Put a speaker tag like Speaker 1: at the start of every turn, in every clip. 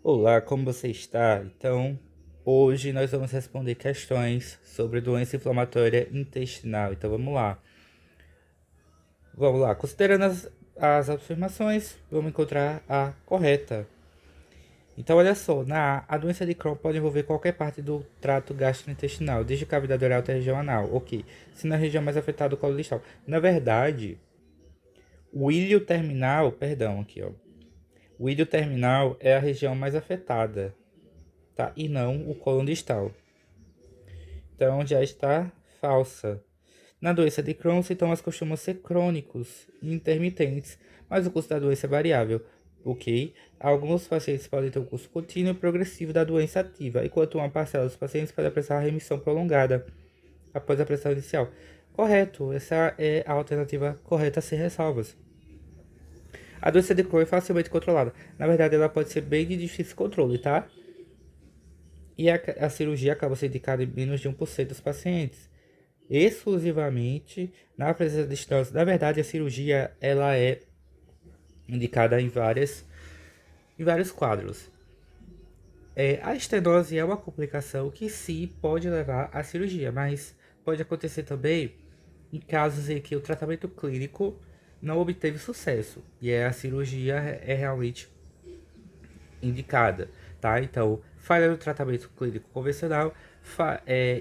Speaker 1: Olá, como você está? Então, hoje nós vamos responder questões sobre doença inflamatória intestinal. Então, vamos lá. Vamos lá. Considerando as afirmações, vamos encontrar a correta. Então, olha só. A doença de Crohn pode envolver qualquer parte do trato gastrointestinal, desde a cavidade oral até a região anal. Ok. Se na região mais afetada, o colo distal. Na verdade, o ilho terminal, perdão, aqui, ó. O ilho terminal é a região mais afetada, tá? E não o colo distal. Então já está falsa. Na doença de Crohn, os sintomas costumam ser crônicos e intermitentes, mas o curso da doença é variável. Ok? Alguns pacientes podem ter um curso contínuo e progressivo da doença ativa, enquanto uma parcela dos pacientes pode apresentar remissão prolongada após a pressão inicial. Correto, essa é a alternativa correta sem ressalvas. A doença de Crohn é facilmente controlada. Na verdade, ela pode ser bem de difícil controle, tá? E a cirurgia acaba sendo indicada em menos de 1% dos pacientes, exclusivamente na presença de estenose. Na verdade, a cirurgia ela é indicada em vários quadros. A estenose é uma complicação que sim pode levar à cirurgia, mas pode acontecer também em casos em que o tratamento clínico não obteve sucesso e a cirurgia é realmente indicada, tá? Então, falha no tratamento clínico convencional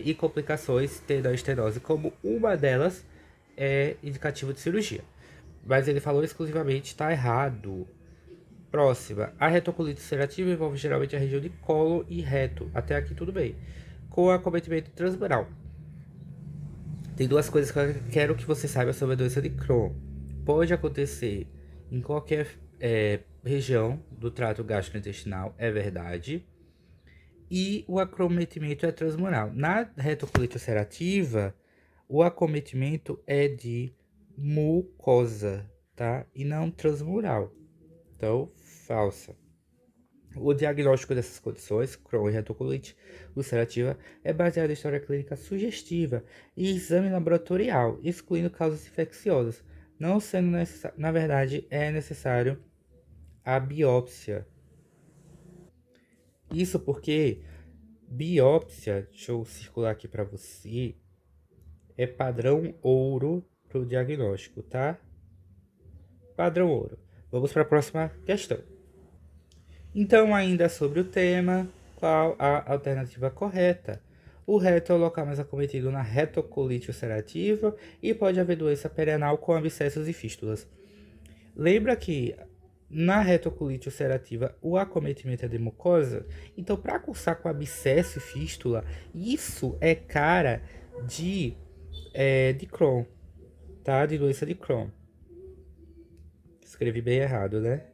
Speaker 1: e complicações tendo a estenose como uma delas é indicativo de cirurgia. Mas ele falou exclusivamente, está errado. Próxima. A retocolite ulcerativa envolve geralmente a região de colo e reto. Até aqui tudo bem. Com acometimento transmural. Tem duas coisas que eu quero que você saiba sobre a doença de Crohn. Pode acontecer em qualquer região do trato gastrointestinal, é verdade. E o acometimento é transmural. Na retocolite ulcerativa, o acometimento é de mucosa, tá? E não transmural. Então, falsa. O diagnóstico dessas condições, Crohn e retocolite ulcerativa, é baseado em história clínica sugestiva e exame laboratorial, excluindo causas infecciosas. Não sendo necessário, na verdade, é necessário a biópsia. Isso porque biópsia, deixa eu circular aqui para você, é padrão ouro para o diagnóstico, tá? Padrão ouro. Vamos para a próxima questão. Então, ainda sobre o tema, qual a alternativa correta? O reto é o local mais acometido na retocolite ulcerativa e pode haver doença perianal com abscessos e fístulas. Lembra que na retocolite ulcerativa o acometimento é de mucosa? Então, para cursar com abscesso e fístula, isso é cara de Crohn, tá? De doença de Crohn. Escrevi bem errado, né?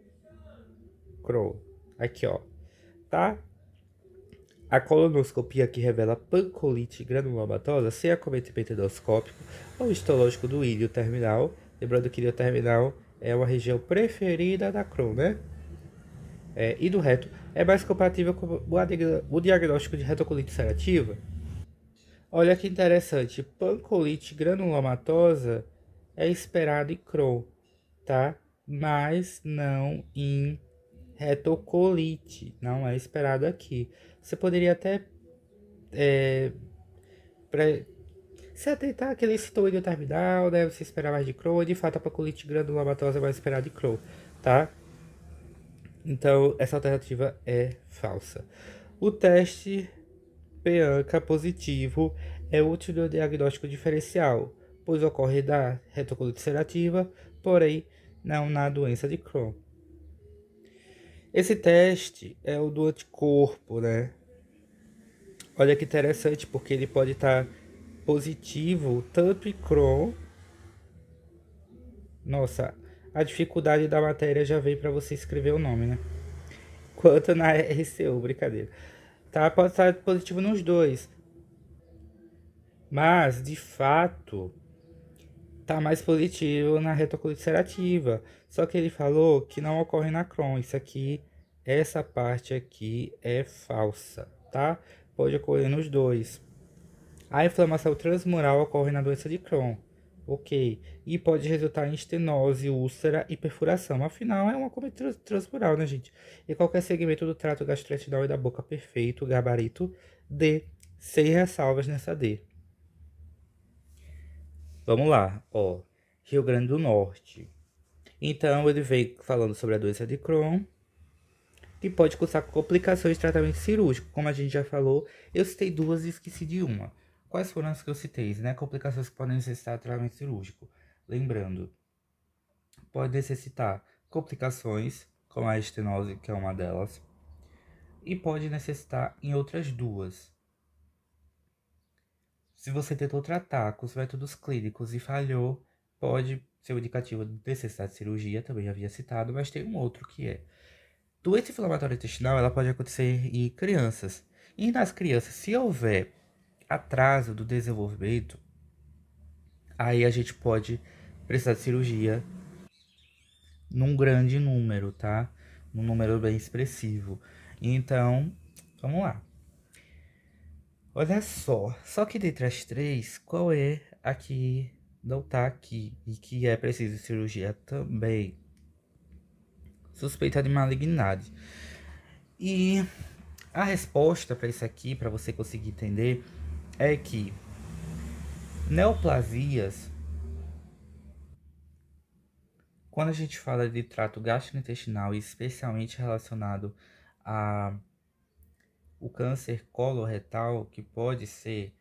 Speaker 1: Crohn. Aqui, ó. Tá? A colonoscopia que revela pancolite granulomatosa sem acometimento endoscópico ou histológico do ilho terminal. Lembrando que o ilho terminal é uma região preferida da Crohn, né? E do reto é mais compatível com o diagnóstico de retocolite ulcerativa. Olha que interessante, pancolite granulomatosa é esperado em Crohn, tá? Mas não em retocolite, não é esperado aqui. Você poderia até Pra se atentar àquele sintoma terminal, né? Você esperar mais de Crohn, de fato a pancreatite granulomatosa é mais esperada de Crohn, tá? Então, essa alternativa é falsa. O teste PANCA positivo é útil no diagnóstico diferencial, pois ocorre da retocolite ulcerativa, porém não na doença de Crohn. Esse teste é o do anticorpo, né? Olha que interessante, porque ele pode estar positivo tanto em Crohn. Nossa, a dificuldade da matéria já veio para você escrever o nome, né? Quanto na RCU, brincadeira. Tá, pode estar positivo nos dois. Mas, de fato, tá mais positivo na retocolite ulcerativa. Só que ele falou que não ocorre na Crohn. Isso aqui, essa parte aqui é falsa, tá? Pode ocorrer nos dois. A inflamação transmural ocorre na doença de Crohn, Ok. E pode resultar em estenose, úlcera e perfuração. Afinal, é uma cobertura transmural, né, gente? E qualquer segmento do trato gastrointestinal e da boca perfeito, gabarito D, sem ressalvas nessa D. Vamos lá, ó. Rio Grande do Norte. Então, ele veio falando sobre a doença de Crohn, que pode causar complicações de tratamento cirúrgico. Como a gente já falou, eu citei duas e esqueci de uma. Quais foram as que eu citei, né? Complicações que podem necessitar de tratamento cirúrgico. Lembrando, pode necessitar complicações, como a estenose, que é uma delas, e pode necessitar em outras duas. Se você tentou tratar com os métodos clínicos e falhou, pode ser um indicativo de necessidade de cirurgia, também havia citado, mas tem um outro que é doença inflamatória intestinal, ela pode acontecer em crianças. E nas crianças, se houver atraso do desenvolvimento, aí a gente pode precisar de cirurgia num grande número, tá? Num número bem expressivo. Então, vamos lá. Olha só que dentre as três, qual é a que não tá aqui e que é preciso cirurgia também? Suspeita de malignidade. E a resposta para isso aqui, para você conseguir entender, é que neoplasias, quando a gente fala de trato gastrointestinal, especialmente relacionado a o câncer coloretal, que pode ser,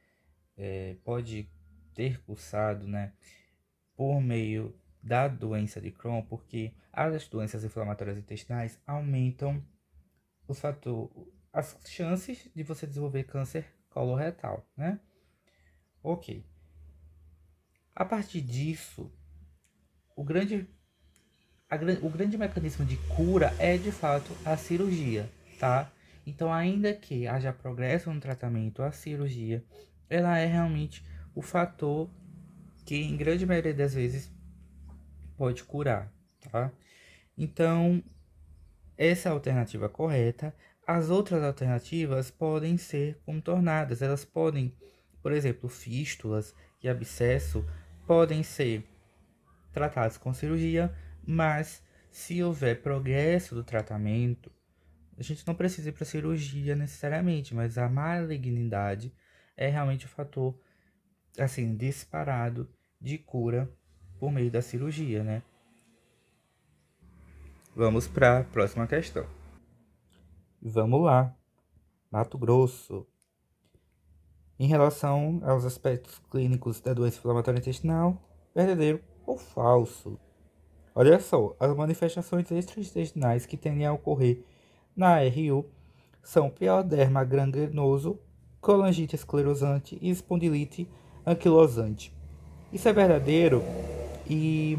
Speaker 1: pode ter cursado, né, por meio da doença de Crohn, porque as doenças inflamatórias intestinais aumentam os fatores, as chances de você desenvolver câncer coloretal, né? Ok. A partir disso, o grande, o grande mecanismo de cura é de fato a cirurgia, tá? Então, ainda que haja progresso no tratamento, a cirurgia, ela é realmente o fator que, em grande maioria das vezes, pode curar, tá? Então, essa é a alternativa correta. As outras alternativas podem ser contornadas. Elas podem, por exemplo, fístulas e abscesso podem ser tratados com cirurgia, mas se houver progresso do tratamento, a gente não precisa ir para cirurgia necessariamente, mas a malignidade é realmente o fator assim disparado de cura por meio da cirurgia, né? Vamos para a próxima questão. Vamos lá. Mato Grosso. Em relação aos aspectos clínicos da doença inflamatória intestinal, verdadeiro ou falso? Olha só, as manifestações extraintestinais que tendem a ocorrer na RU são pioderma gangrenoso, colangite esclerosante e espondilite anquilosante. Isso é verdadeiro e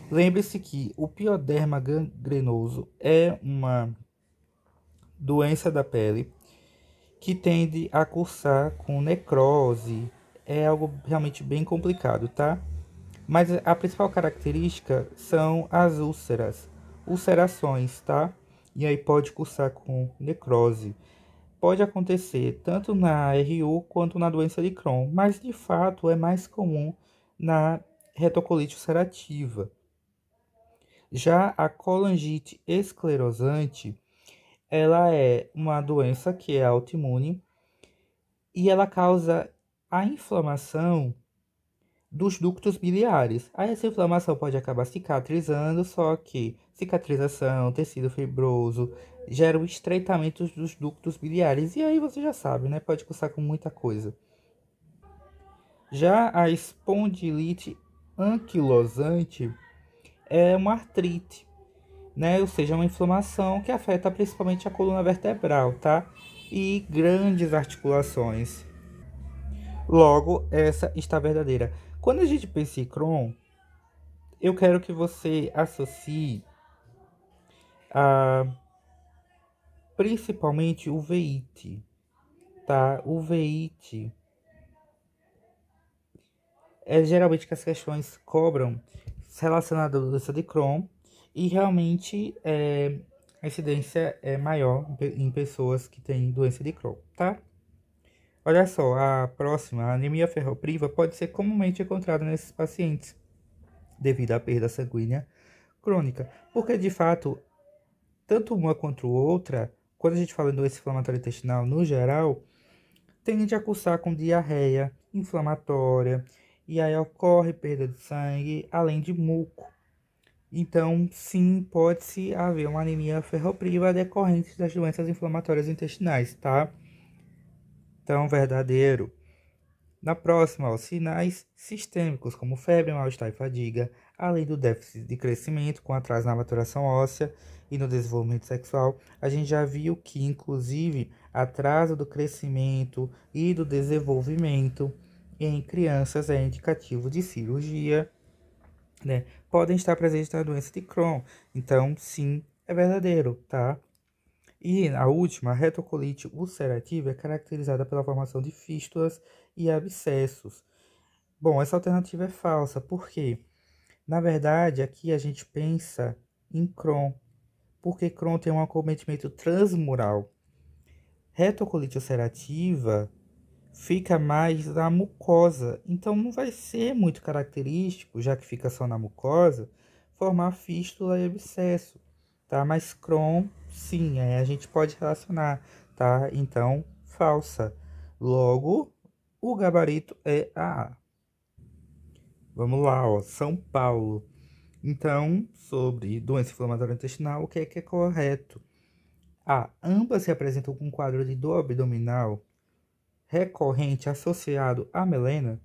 Speaker 1: lembre-se que o pioderma gangrenoso é uma doença da pele que tende a cursar com necrose. É algo realmente bem complicado, tá? Mas a principal característica são as úlceras, ulcerações, tá? E aí pode cursar com necrose. Pode acontecer tanto na RU quanto na doença de Crohn, mas de fato é mais comum na retocolite ulcerativa. Já a colangite esclerosante, ela é uma doença que é autoimune e ela causa a inflamação dos ductos biliares. Aí essa inflamação pode acabar cicatrizando, só que cicatrização, tecido fibroso, gera o estreitamento dos ductos biliares. E aí você já sabe, né? Pode cursar com muita coisa. Já a espondilite anquilosante é uma artrite, né? Ou seja, uma inflamação que afeta principalmente a coluna vertebral, tá? E grandes articulações. Logo, essa está verdadeira. Quando a gente pensa em Crohn, eu quero que você associe a principalmente o veite, tá? O veite é geralmente que as questões cobram relacionadas à doença de Crohn e realmente a incidência é maior em pessoas que têm doença de Crohn, tá? Olha só, a próxima, a anemia ferropriva, pode ser comumente encontrada nesses pacientes devido à perda sanguínea crônica, porque de fato, tanto uma quanto outra, quando a gente fala em doença inflamatória intestinal no geral, tende a cursar com diarreia inflamatória, e aí ocorre perda de sangue, além de muco. Então, sim, pode-se haver uma anemia ferropriva decorrente das doenças inflamatórias intestinais, tá? Então, verdadeiro. Na próxima, ó, sinais sistêmicos, como febre, mal-estar e fadiga, além do déficit de crescimento com atraso na maturação óssea e no desenvolvimento sexual. A gente já viu que, inclusive, atraso do crescimento e do desenvolvimento em crianças é indicativo de cirurgia, né? Podem estar presentes na doença de Crohn. Então, sim, é verdadeiro, tá? E a última, a retocolite ulcerativa, é caracterizada pela formação de fístulas e abscessos. Bom, essa alternativa é falsa, por quê? Na verdade, aqui a gente pensa em Crohn, porque Crohn tem um acometimento transmural. Retocolite ulcerativa fica mais na mucosa, então não vai ser muito característico, já que fica só na mucosa, formar fístula e abscesso, tá? Mas Crohn, sim, a gente pode relacionar, tá? Então, falsa. Logo, o gabarito é A. Vamos lá, ó, São Paulo. Então, sobre doença inflamatória intestinal, o que é correto? A. Ambas se apresentam com quadro de dor abdominal recorrente associado à melena.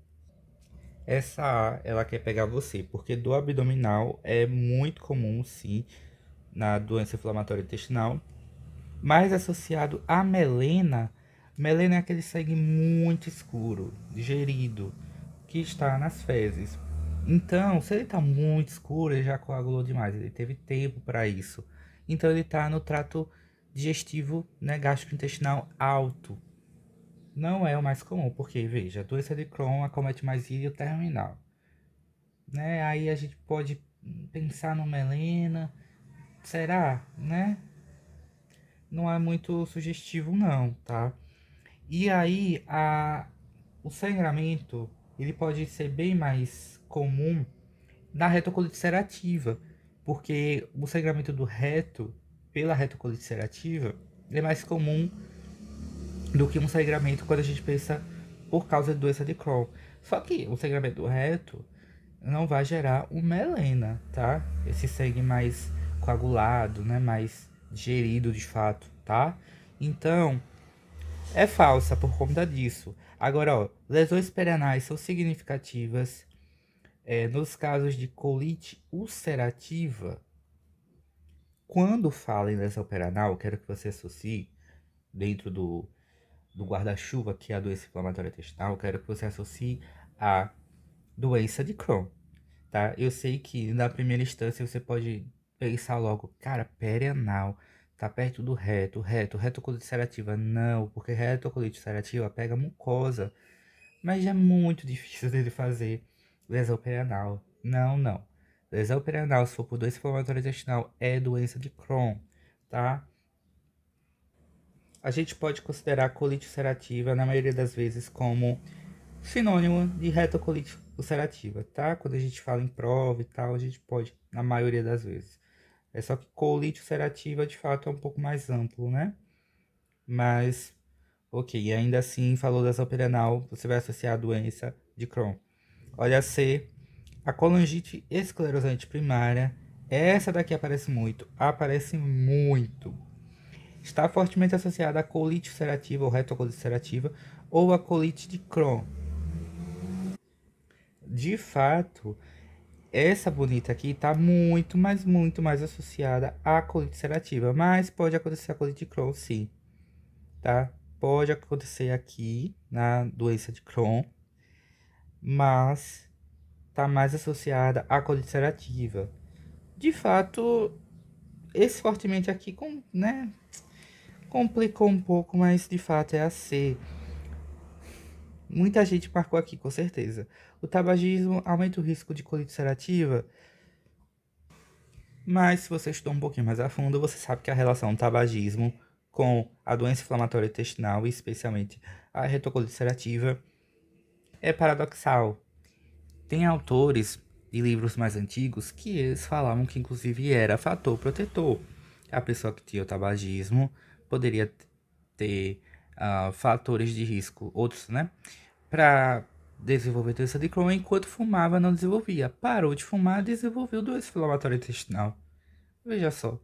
Speaker 1: Essa A, ela quer pegar você, porque dor abdominal é muito comum, sim, na doença inflamatória intestinal, mas associado à melena, melena é aquele sangue muito escuro, digerido, que está nas fezes. Então, se ele está muito escuro, ele já coagulou demais, ele teve tempo para isso. Então, ele está no trato digestivo, né, gastrointestinal alto. Não é o mais comum, porque, veja, a doença de Crohn acomete mais ilho terminal, né? Aí a gente pode pensar no melena, será, né? Não é muito sugestivo não, tá? E aí, o sangramento, ele pode ser bem mais comum na retocolite ulcerativa, porque o sangramento do reto, pela retocolite ulcerativa, é mais comum do que um sangramento quando a gente pensa por causa de doença de Crohn. Só que o sangramento do reto não vai gerar um melena, tá? Esse sangue mais coagulado, né? Mais digerido de fato, tá? Então, é falsa por conta disso. Agora, ó, lesões perianais são significativas nos casos de colite ulcerativa. Quando fala em lesão perianal, quero que você associe dentro do guarda-chuva, que é a doença inflamatória intestinal, quero que você associe a doença de Crohn, tá? Eu sei que na primeira instância você pode pensar logo, cara, perianal, tá perto do retocolite ulcerativa. Não, porque retocolite ulcerativa pega mucosa, mas já é muito difícil dele fazer lesão perianal. Não, não. Lesão perianal, se for por doença inflamatória intestinal, é doença de Crohn, tá? A gente pode considerar a colite ulcerativa, na maioria das vezes, como sinônimo de retocolite ulcerativa, tá? Quando a gente fala em prova e tal, a gente pode, na maioria das vezes. É só que colite ulcerativa, de fato, é um pouco mais amplo, né? Mas, ok, ainda assim, falou da perianal, você vai associar a doença de Crohn. Olha C, a colangite esclerosante primária, essa daqui aparece muito. Está fortemente associada à colite ulcerativa ou retocolite ulcerativa ou à colite de Crohn. De fato, essa bonita aqui está muito, mas muito mais associada à colite ulcerativa, mas pode acontecer a colite de Crohn, sim, tá? Pode acontecer aqui na doença de Crohn, mas está mais associada à colite ulcerativa. De fato, esse fortemente aqui, né, complicou um pouco, mas de fato é a C. Muita gente marcou aqui, com certeza. O tabagismo aumenta o risco de colite ulcerativa, mas se você estudar um pouquinho mais a fundo, você sabe que a relação do tabagismo com a doença inflamatória intestinal, e especialmente a retocolite ulcerativa é paradoxal. Tem autores de livros mais antigos que eles falavam que inclusive era fator protetor. A pessoa que tinha o tabagismo poderia ter fatores de risco, outros, né? Para desenvolver doença de Crohn, enquanto fumava não desenvolvia. Parou de fumar, desenvolveu doença inflamatória intestinal. Veja só.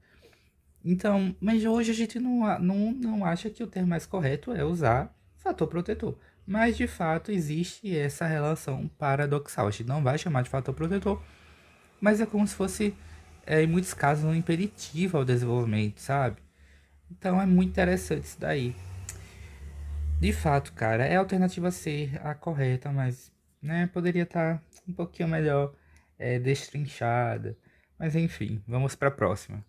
Speaker 1: Então, mas hoje a gente não acha que o termo mais correto é usar fator protetor. Mas de fato existe essa relação paradoxal. A gente não vai chamar de fator protetor, mas é como se fosse, em muitos casos, um impeditivo ao desenvolvimento, sabe? Então é muito interessante isso daí. De fato, cara, é a alternativa C a correta, mas né, poderia estar um pouquinho melhor destrinchada. Mas enfim, vamos para a próxima.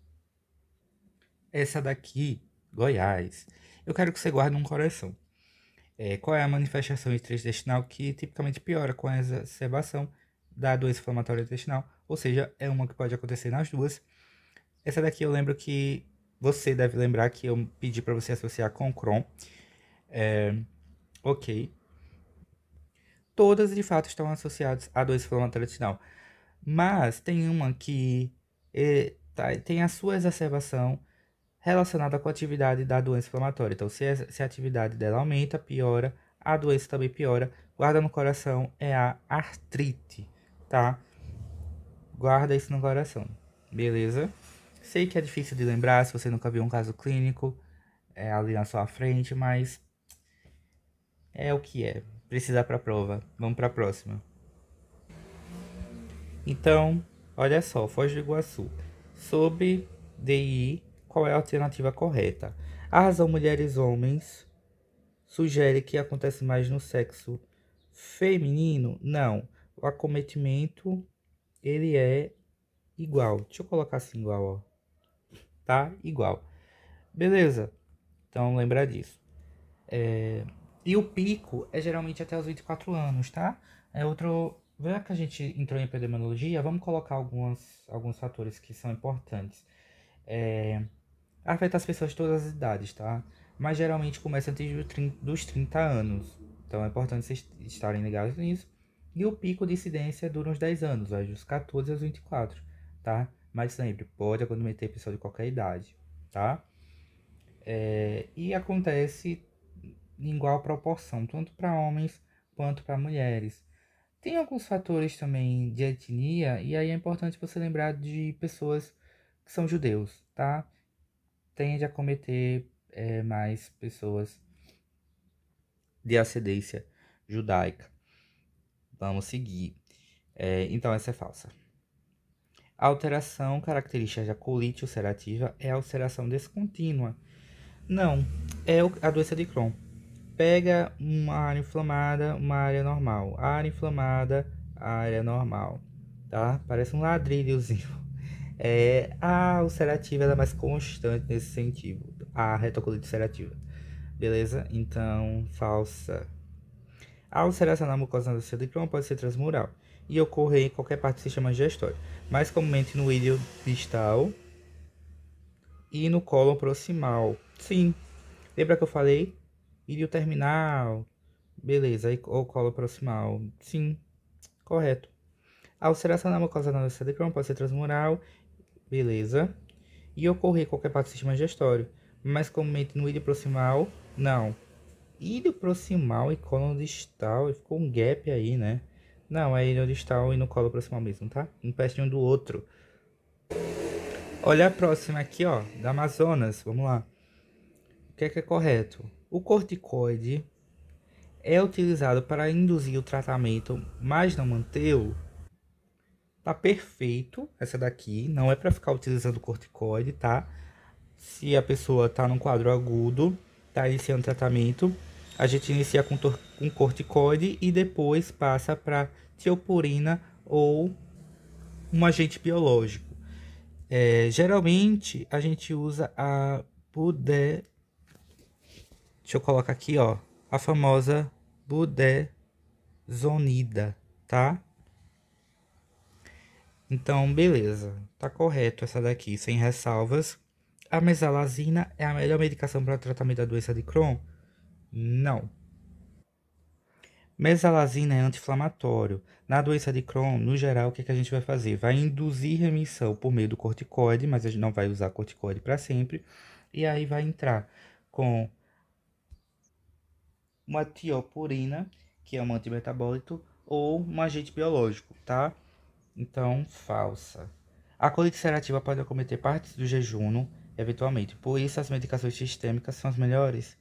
Speaker 1: Essa daqui, Goiás. Eu quero que você guarde um coração. Qual é a manifestação intestinal que tipicamente piora com a exacerbação da doença inflamatória intestinal? Ou seja, é uma que pode acontecer nas duas. Essa daqui eu lembro que você deve lembrar que eu pedi para você associar com Crohn. Ok. Todas de fato estão associadas à doença inflamatória intestinal. Mas tem uma que tem a sua exacerbação relacionada com a atividade da doença inflamatória. Então, se a atividade dela aumenta, piora, a doença também piora. Guarda no coração, é a artrite, tá? Guarda isso no coração, beleza? Sei que é difícil de lembrar se você nunca viu um caso clínico ali na sua frente, mas é o que é. Precisa para a prova. Vamos para a próxima. Então, olha só, Foz do Iguaçu. Sobre DI, qual é a alternativa correta? A razão mulheres-homens sugere que acontece mais no sexo feminino? Não. O acometimento, ele é igual. Deixa eu colocar assim igual, ó. Tá? Igual. Beleza. Então, lembra disso. E o pico é geralmente até os 24 anos, tá? Já que a gente entrou em epidemiologia, vamos colocar alguns fatores que são importantes. Afeta as pessoas de todas as idades, tá? Mas geralmente começa antes dos 30 anos. Então é importante vocês estarem ligados nisso. E o pico de incidência dura uns 10 anos, vai dos 14 aos 24, tá? Mas sempre, pode acometer pessoa de qualquer idade, tá? E acontece em igual proporção, tanto para homens quanto para mulheres. Tem alguns fatores também de etnia, e aí é importante você lembrar de pessoas que são judeus, tá? Tende a cometer mais pessoas de ascendência judaica. Vamos seguir. Então, essa é falsa. A alteração característica da colite ulcerativa é a ulceração descontínua. Não, é a doença de Crohn. Pega uma área inflamada, uma área normal. Área inflamada, área normal. Tá? Parece um ladrilhozinho. A ulcerativa é mais constante nesse sentido. A retocolite ulcerativa. Beleza? Então, falsa. A ulceração na mucosa nasal de Crohn pode ser transmural e ocorrer em qualquer parte do sistema digestório, mais comumente no ilho distal e no cólon proximal. Sim, lembra que eu falei? Ilho terminal, beleza, ou colo proximal, sim, correto. A ulceração na mucosa nasal de Crohn pode ser transmural, beleza, e ocorrer em qualquer parte do sistema digestório, mas comumente no ilho proximal, não. Ilho proximal e colo distal, ficou um gap aí, né? Não, é ilho distal e no colo proximal mesmo, tá? Um perto um do outro. Olha a próxima aqui, ó, da Amazonas, vamos lá. O que é correto? O corticoide é utilizado para induzir o tratamento, mas não mantê-lo? Tá perfeito essa daqui, não é para ficar utilizando corticoide, tá? Se a pessoa tá num quadro agudo, tá iniciando tratamento, a gente inicia com corticoide e depois passa para tiopurina ou um agente biológico. Geralmente a gente usa a deixa eu colocar aqui, ó, a famosa budesonida, tá? Então, beleza, tá correto essa daqui, sem ressalvas. A mesalazina é a melhor medicação para o tratamento da doença de Crohn? Não. Mesalazina é anti-inflamatório. Na doença de Crohn, no geral, o que a gente vai fazer? Vai induzir remissão por meio do corticoide, mas a gente não vai usar corticoide para sempre. E aí vai entrar com uma tiopurina, que é um antimetabólito, ou um agente biológico, tá? Então, falsa. A colite ulcerativa pode acometer partes do jejum, eventualmente. Por isso, as medicações sistêmicas são as melhores?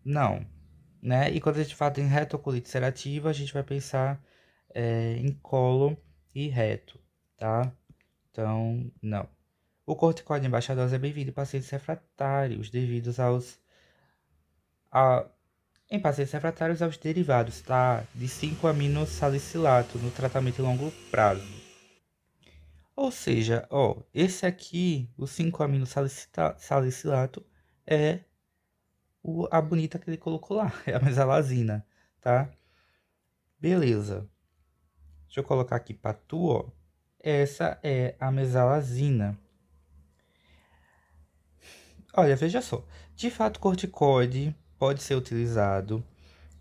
Speaker 1: Não, né? E quando a gente fala em retocolite ulcerativa, a gente vai pensar em colo e reto, tá? Então, não. O corticoide em baixa dose é bem-vindo em pacientes refratários, a, em pacientes refratários aos derivados, tá? De 5-aminosalicilato no tratamento em longo prazo. Ou seja, ó, esse aqui, o 5-aminosalicilato, é a bonita que ele colocou lá, é a mesalazina, tá? Beleza. Deixa eu colocar aqui para tu, ó. Essa é a mesalazina. Olha, veja só. De fato, corticoide pode ser utilizado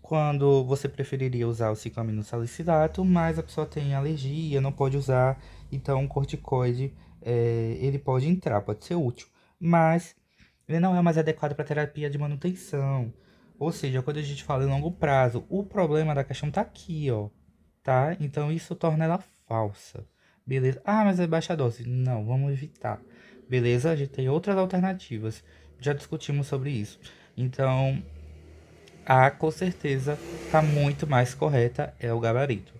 Speaker 1: quando você preferiria usar o 5-aminosalicilato, mas a pessoa tem alergia, não pode usar. Então, o corticoide, ele pode entrar, pode ser útil. Mas ele não é mais adequado para terapia de manutenção. Ou seja, quando a gente fala em longo prazo, o problema da questão tá aqui, ó. Tá? Então isso torna ela falsa. Beleza? Ah, mas é baixa dose. Não, vamos evitar. Beleza? A gente tem outras alternativas. Já discutimos sobre isso. Então, a com certeza tá muito mais correta é o gabarito.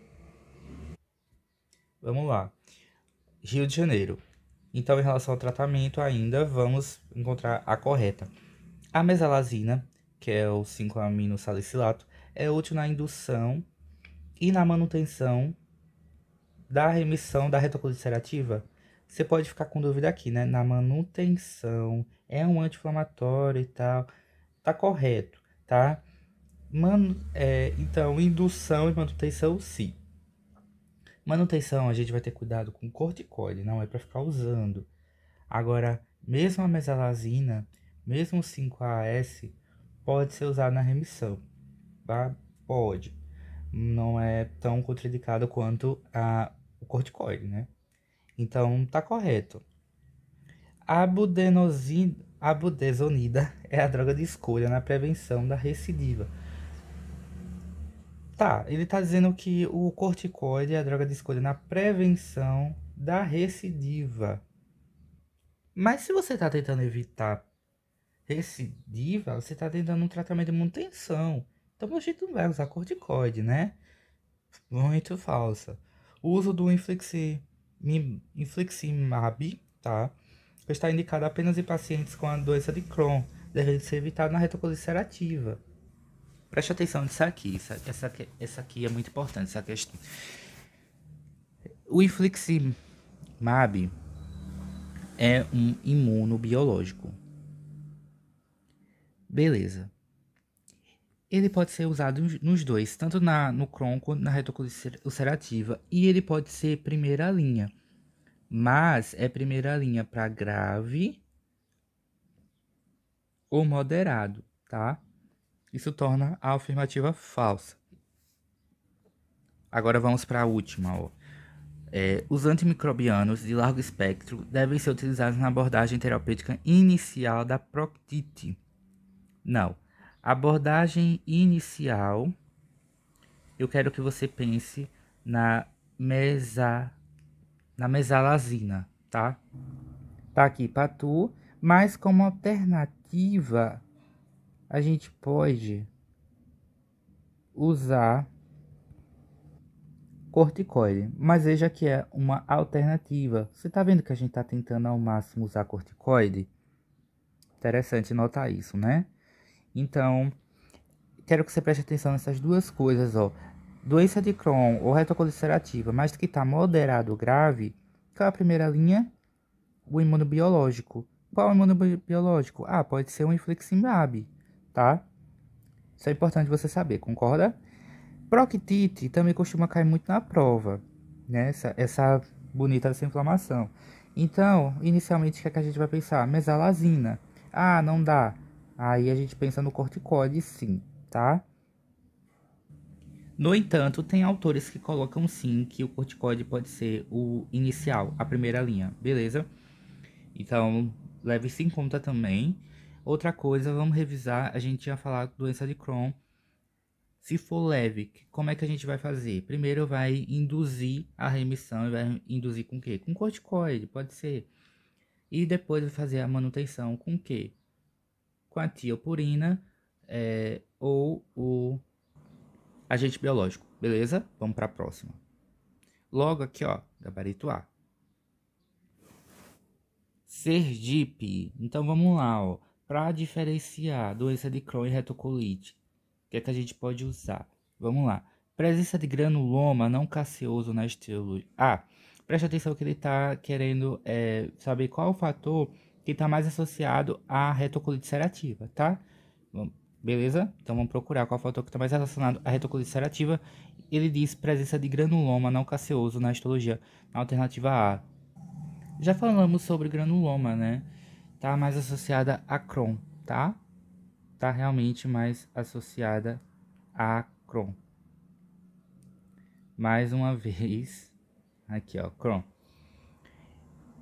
Speaker 1: Vamos lá. Rio de Janeiro. Então, em relação ao tratamento, ainda vamos encontrar a correta. A mesalazina, que é o 5-aminosalicilato, é útil na indução e na manutenção da remissão da retocolite ulcerativa. Você pode ficar com dúvida aqui, né? Na manutenção, é um anti-inflamatório e tal. Tá correto, tá? Então, indução e manutenção, sim. Manutenção, a gente vai ter cuidado com corticoide, não é para ficar usando. Agora, mesmo a mesalazina, mesmo o 5-AS, pode ser usado na remissão, tá? Pode. Não é tão contraindicado quanto o corticoide, né? Então, tá correto. A budesonida é a droga de escolha na prevenção da recidiva. Tá, ele tá dizendo que o corticoide é a droga de escolha na prevenção da recidiva. Mas se você tá tentando evitar recidiva, você tá tentando um tratamento de manutenção. Então a gente não vai usar corticoide, né? Muito falsa. O uso do infliximab, tá? Está indicado apenas em pacientes com a doença de Crohn, devendo ser evitado na retocolite ulcerativa. Preste atenção nisso aqui, essa aqui é muito importante, essa questão. O infliximab é um imunobiológico. Beleza. Ele pode ser usado nos dois, tanto no Crohn quanto na retocolite ulcerativa, e ele pode ser primeira linha, mas é primeira linha para grave ou moderado, tá? Isso torna a afirmativa falsa. Agora vamos para a última, ó. Os antimicrobianos de largo espectro devem ser utilizados na abordagem terapêutica inicial da proctite. Não. Abordagem inicial, eu quero que você pense na mesalazina, tá? Tá aqui para tu, mas como alternativa, a gente pode usar corticoide, mas veja que é uma alternativa. Você tá vendo que a gente tá tentando ao máximo usar corticoide? Interessante notar isso, né? Então, quero que você preste atenção nessas duas coisas, ó. Doença de Crohn ou retocolite ulcerativa, mas que está moderado ou grave, qual é a primeira linha? O imunobiológico. Qual é o imunobiológico? Ah, pode ser um infliximab, tá? Isso é importante você saber, concorda? Proctite também costuma cair muito na prova, né? Essa bonita dessa inflamação. Então, inicialmente, o que é que a gente vai pensar? Mesalazina. Ah, não dá. Aí a gente pensa no corticoide, sim, tá? No entanto, tem autores que colocam sim que o corticoide pode ser o inicial, a primeira linha, beleza? Então, leve isso em conta também. Outra coisa, vamos revisar, a gente ia falar doença de Crohn. Se for leve, como é que a gente vai fazer? Primeiro vai induzir a remissão e vai induzir com o quê? Com corticoide, pode ser. E depois vai fazer a manutenção com o quê? Com a tiopurina ou o agente biológico, beleza? Vamos para a próxima. Logo aqui, ó, gabarito A. Sergipe. Então vamos lá, ó. Para diferenciar doença de Crohn e retocolite, o que é que a gente pode usar? Vamos lá. Presença de granuloma não caseoso na histologia. Preste atenção que ele está querendo saber qual o fator que está mais associado à retocolite ulcerativa, tá? Beleza? Então vamos procurar qual o fator que está mais relacionado à retocolite ulcerativa. Ele diz presença de granuloma não caseoso na histologia, na alternativa A. Já falamos sobre granuloma, né? Tá mais associada a Crohn, tá? Tá realmente mais associada a Crohn. Mais uma vez, aqui ó, Crohn.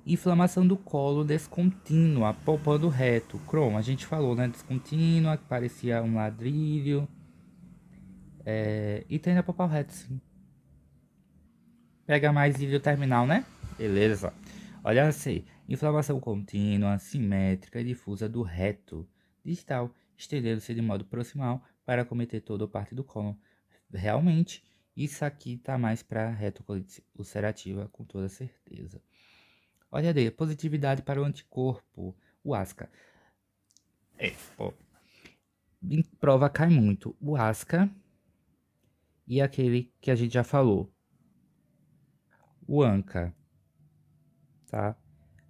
Speaker 1: Inflamação do colo descontínua, poupando reto. Crohn, a gente falou, né? Descontínua, que parecia um ladrilho. E tende a poupar o reto, sim. Pega mais ilho terminal, né? Beleza. Olha assim. Inflamação contínua, simétrica e difusa do reto distal, estendendo-se de modo proximal para acometer toda a parte do cólon. Realmente, isso aqui tá mais para retocolite ulcerativa, com toda certeza. Olha aí, positividade para o anticorpo, o ASCA. Em prova cai muito o ASCA e aquele que a gente já falou, o ANCA, tá?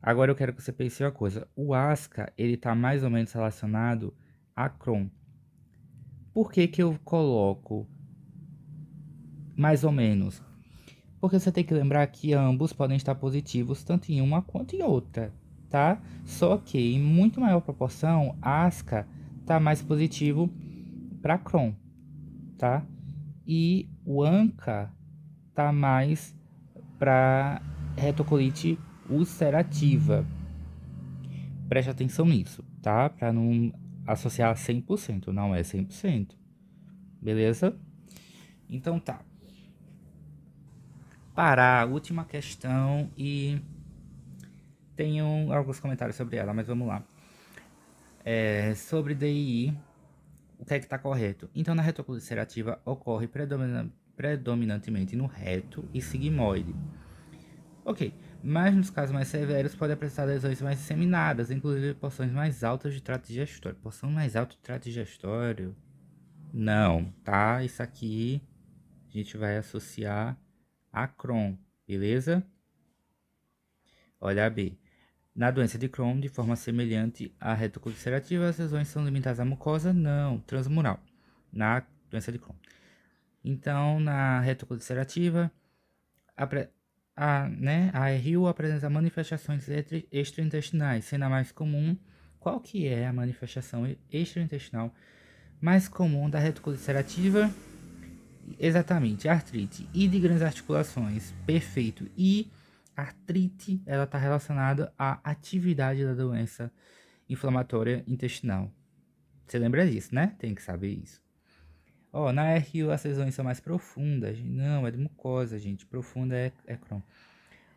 Speaker 1: Agora eu quero que você pense uma coisa. O ASCA, ele tá mais ou menos relacionado a Crohn. Por que que eu coloco mais ou menos? Porque você tem que lembrar que ambos podem estar positivos tanto em uma quanto em outra, tá? Só que em muito maior proporção, ASCA tá mais positivo para Crohn, tá? E o ANCA tá mais para retocolite ulcerativa. Preste atenção nisso, tá? Para não associar 100%, não é 100%. Beleza? Então tá. Para a última questão e tenho alguns comentários sobre ela, mas vamos lá. Sobre DI, o que é que está correto? Então, na retocolite ulcerativa ocorre predominantemente no reto e sigmoide. Ok, mas nos casos mais severos pode apresentar lesões mais disseminadas, inclusive porções mais altas de trato digestório. Porção mais alta de trato digestório? Não, tá? Isso aqui a gente vai associar a Crohn, beleza? Olha a B. Na doença de Crohn, de forma semelhante à retocolite ulcerativa, as lesões são limitadas à mucosa? Não, transmural. Na doença de Crohn. Então, na retocolite ulcerativa, a RU apresenta manifestações extraintestinais, sendo a mais comum. Qual que é a manifestação extraintestinal mais comum da retocolite ulcerativa? Exatamente, artrite e de grandes articulações, perfeito. E artrite, ela está relacionada à atividade da doença inflamatória intestinal. Você lembra disso, né? Tem que saber isso. Na RU as lesões são mais profundas. Não, é de mucosa, gente. Profunda é Crohn.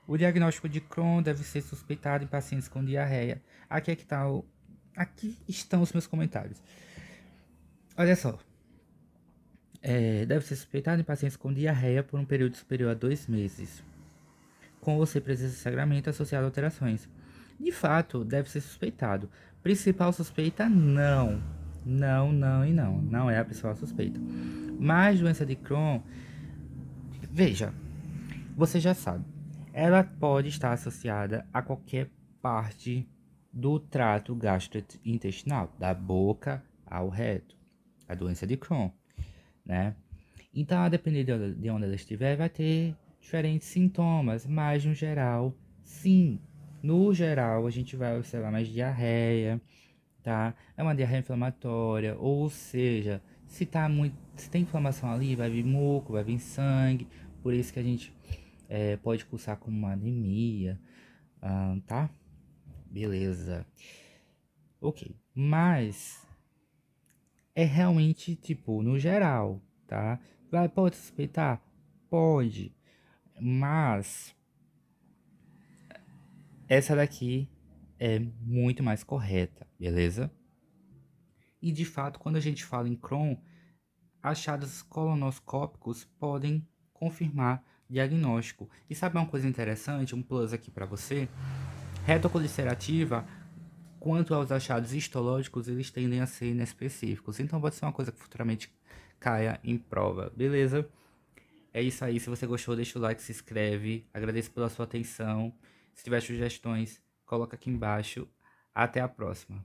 Speaker 1: O diagnóstico de Crohn deve ser suspeitado em pacientes com diarreia. Aqui estão os meus comentários. Olha só. Deve ser suspeitado em pacientes com diarreia por um período superior a 2 meses, com ou sem presença de sangramento associado a alterações. De fato, deve ser suspeitado. Principal suspeita, não. Não, não e não. Não é a principal suspeita. Mas doença de Crohn, veja, você já sabe, ela pode estar associada a qualquer parte do trato gastrointestinal, da boca ao reto, a doença de Crohn, né? Então, a depender de onde ela estiver, vai ter diferentes sintomas, mas no geral, sim. No geral, a gente vai observar mais diarreia, tá? É uma diarreia inflamatória, ou seja, Se tem inflamação ali, vai vir muco, vai vir sangue. Por isso que a gente pode cursar como uma anemia, tá? Beleza. Ok. Mas é realmente, tipo, no geral, tá? Pode suspeitar? Pode. Mas essa daqui é muito mais correta, beleza? E de fato, quando a gente fala em Crohn, achados colonoscópicos podem confirmar diagnóstico. E sabe uma coisa interessante, um plus aqui para você? Retocolicerativa, quanto aos achados histológicos, eles tendem a ser inespecíficos. Então pode ser uma coisa que futuramente caia em prova, beleza? É isso aí, se você gostou, deixa o like, se inscreve. Agradeço pela sua atenção. Se tiver sugestões, coloca aqui embaixo. Até a próxima.